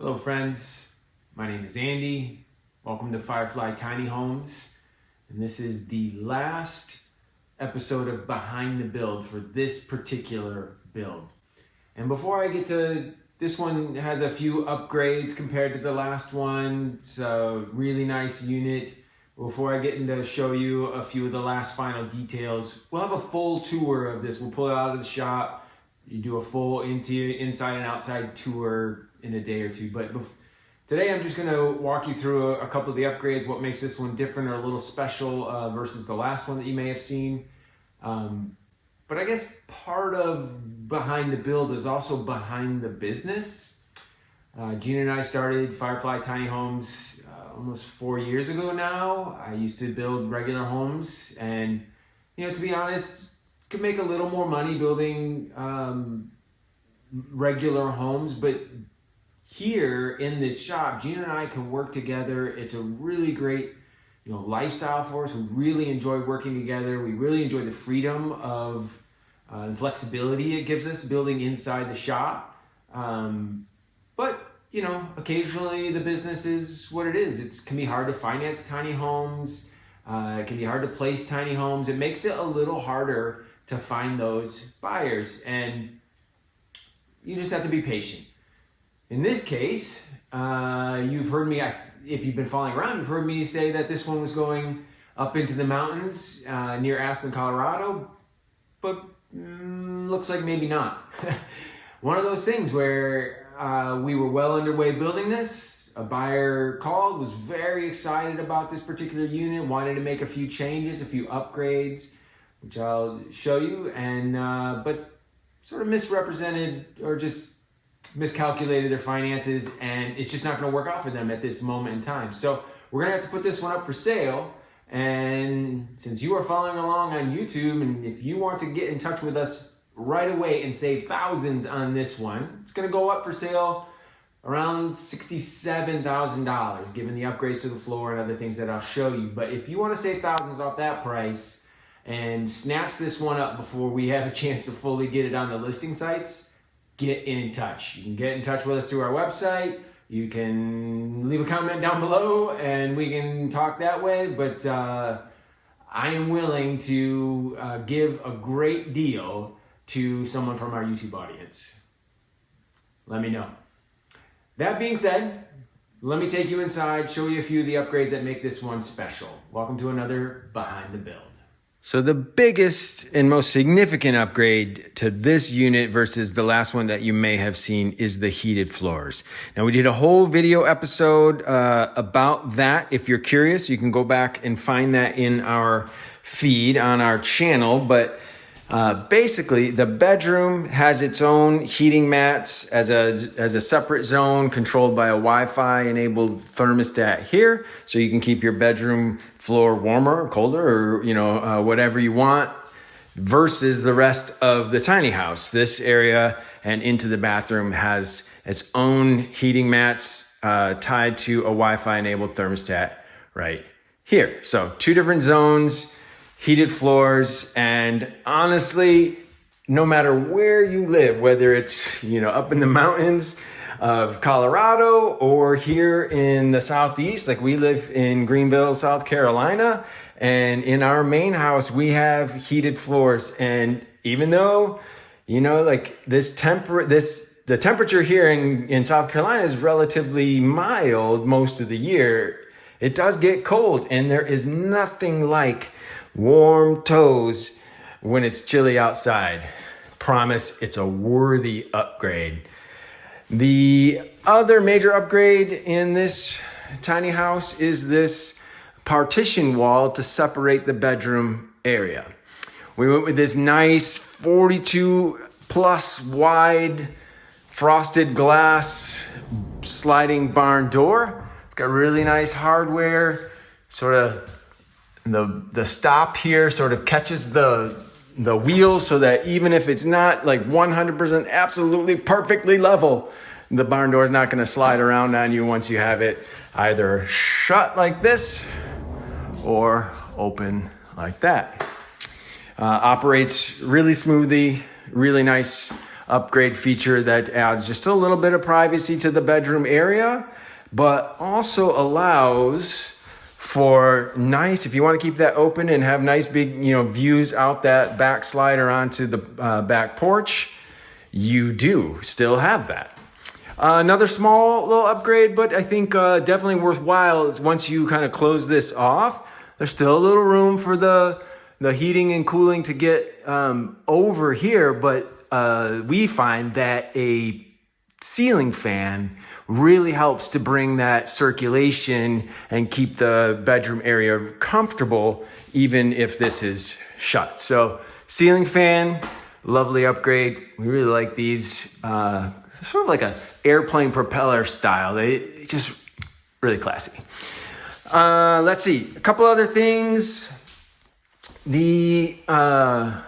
Hello friends, my name is Andy. Welcome to Firefly Tiny Homes. And this is the last episode of Behind the Build for this particular build. And before I get to, this one has a few upgrades compared to the last one. It's a really nice unit. Before I get into show you a few of the last final details, we'll have a full tour of this. We'll pull it out of the shop. You do a full inside and outside tour in a day or two. But today I'm just going to walk you through a couple of the upgrades, what makes this one different or a little special versus the last one that you may have seen. But I guess part of behind the build is also behind the business. Gina and I started Firefly Tiny Homes almost 4 years ago now. I used to build regular homes, and to be honest, could make a little more money building regular homes, but here in this shop, Gina and I can work together. It's a really great, lifestyle for us. We really enjoy working together. We really enjoy the freedom of and flexibility it gives us building inside the shop. But occasionally the business is what it is. It can be hard to finance tiny homes. It can be hard to place tiny homes. It makes it a little harder to find those buyers, and you just have to be patient. In this case, you've heard me, if you've been following around, you've heard me say that this one was going up into the mountains near Aspen, Colorado, but looks like maybe not. One of those things where we were well underway building this. A buyer called, was very excited about this particular unit, wanted to make a few changes, a few upgrades, which I'll show you, and but sort of misrepresented or just miscalculated their finances, and it's just not going to work out for them at this moment in time. So we're going to have to put this one up for sale. And since you are following along on YouTube, and if you want to get in touch with us right away and save thousands on this one, it's going to go up for sale around $67,000, given the upgrades to the floor and other things that I'll show you. But if you want to save thousands off that price and snatch this one up before we have a chance to fully get it on the listing sites, get in touch. You can get in touch with us through our website. You can leave a comment down below and we can talk that way. But I am willing to give a great deal to someone from our YouTube audience. Let me know. That being said, let me take you inside, show you a few of the upgrades that make this one special. Welcome to another Behind the Build. So the biggest and most significant upgrade to this unit versus the last one that you may have seen is the heated floors. Now, we did a whole video episode about that. If you're curious, you can go back and find that in our feed on our channel. But basically, the bedroom has its own heating mats as a separate zone controlled by a Wi-Fi enabled thermostat here, so you can keep your bedroom floor warmer or colder, or whatever you want, versus the rest of the tiny house. This area and into the bathroom has its own heating mats tied to a Wi-Fi enabled thermostat right here. So 2 different zones, heated floors, and honestly, no matter where you live, whether it's up in the mountains of Colorado or here in the Southeast, like we live in Greenville, South Carolina, and in our main house we have heated floors. And even though the temperature here in South Carolina is relatively mild most of the year, it does get cold, and there is nothing like warm toes when it's chilly outside. Promise, it's a worthy upgrade. The other major upgrade in this tiny house is this partition wall to separate the bedroom area. We went with this nice 42 plus wide frosted glass sliding barn door. It's got really nice hardware, sort of the stop here sort of catches the wheels, so that even if it's not like 100% absolutely perfectly level, the barn door is not going to slide around on you once you have it either shut like this or open like that. Operates really smoothly, really nice upgrade feature that adds just a little bit of privacy to the bedroom area, but also allows for nice, if you want to keep that open and have nice big, views out that back slider onto the back porch, you do still have that. Another small little upgrade, but I think definitely worthwhile, is once you kind of close this off, there's still a little room for the heating and cooling to get over here, but we find that a ceiling fan really helps to bring that circulation and keep the bedroom area comfortable, even if this is shut. So ceiling fan, lovely upgrade. We really like these, sort of like a airplane propeller style. They just really classy. Let's see, a couple other things. We always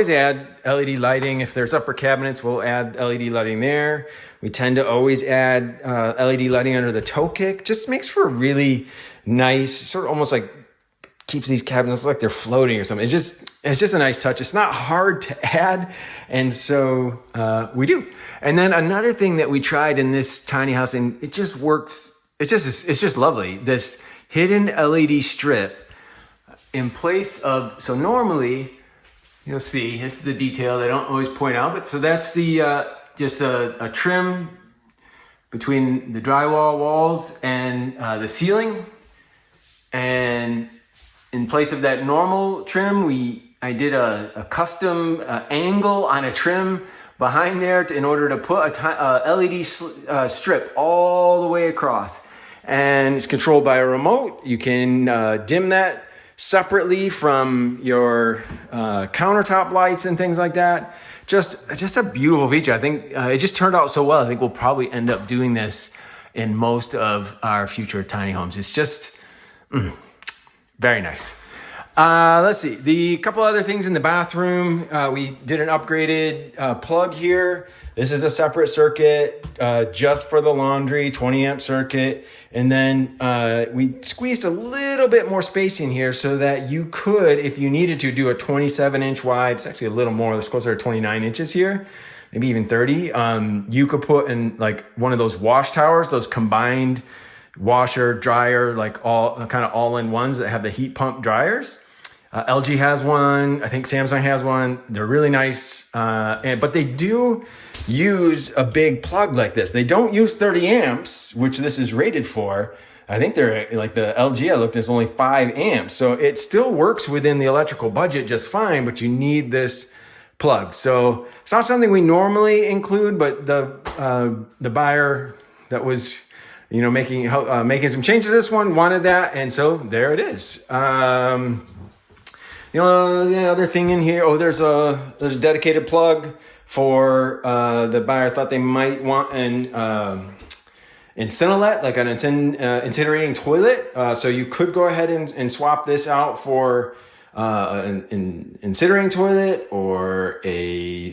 add LED lighting. If there's upper cabinets, we'll add LED lighting there. We tend to always add LED lighting under the toe kick. Just makes for a really nice, sort of almost like keeps these cabinets like they're floating or something. It's just a nice touch. It's not hard to add, and so we do. And then another thing that we tried in this tiny house, and it just works. It's just lovely. This hidden LED strip in place of, so normally you'll see, this is the detail they don't always point out, but so that's the just a trim between the drywall walls and the ceiling. And in place of that normal trim, I did a custom angle on a trim behind there in order to put a LED strip all the way across. And it's controlled by a remote. You can dim that separately from your countertop lights and things like that. Just a beautiful feature. I think it just turned out so well. I think we'll probably end up doing this in most of our future tiny homes. It's just very nice. Let's see, the couple other things in the bathroom. We did an upgraded plug here. This is a separate circuit just for the laundry, 20 amp circuit. And then we squeezed a little bit more space in here so that you could, if you needed to, do a 27-inch wide. It's actually a little more. It's closer to 29 inches here, maybe even 30. You could put in like one of those wash towers, those combined washer, dryer, like all kind of all-in-ones that have the heat pump dryers. LG has one. I think Samsung has one. They're really nice. But they do use a big plug like this. They don't use 30 amps, which this is rated for. I think they're like the LG I looked at is only 5 amps. So it still works within the electrical budget just fine, but you need this plug. So it's not something we normally include, but the buyer that was making some changes to this one wanted that, and so there it is. The other thing in here, there's a dedicated plug for the buyer thought they might want an Incinelet, like an incinerating toilet. So you could go ahead and swap this out for an incinerating toilet, or a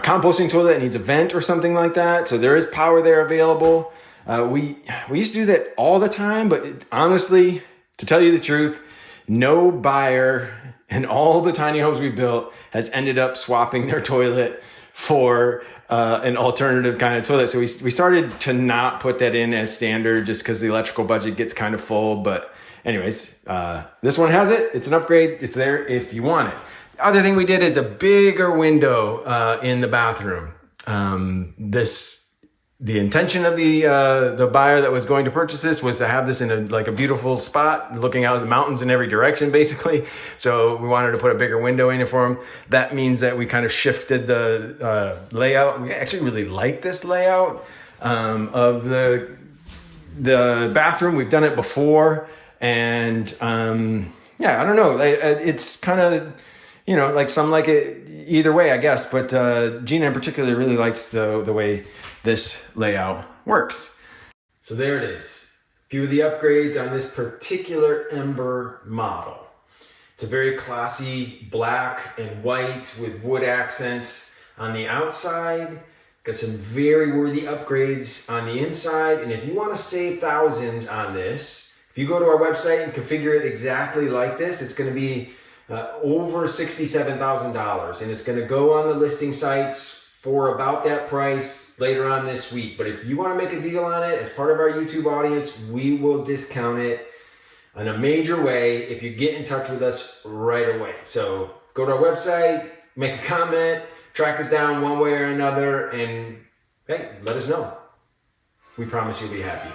composting toilet that needs a vent or something like that. So there is power there available. We used to do that all the time, but honestly, to tell you the truth, no buyer in all the tiny homes we built has ended up swapping their toilet for an alternative kind of toilet. So we started to not put that in as standard just because the electrical budget gets kind of full. But anyways, this one has it. It's an upgrade. It's there if you want it. The other thing we did is a bigger window in the bathroom. The intention of the buyer that was going to purchase this was to have this in a beautiful spot, looking out at the mountains in every direction, basically. So we wanted to put a bigger window in it for him. That means that we kind of shifted the layout. We actually really like this layout of the bathroom. We've done it before, and I don't know. It's kind of like some like it either way, I guess. But Gina in particular really likes the way this layout works. So there it is. A few of the upgrades on this particular Ember model. It's a very classy black and white with wood accents on the outside. Got some very worthy upgrades on the inside. And if you want to save thousands on this, if you go to our website and configure it exactly like this, it's going to be over $67,000, and it's going to go on the listing sites for about that price later on this week. But if you want to make a deal on it as part of our YouTube audience, we will discount it in a major way if you get in touch with us right away. So go to our website, make a comment, track us down one way or another, and hey, let us know. We promise you'll be happy.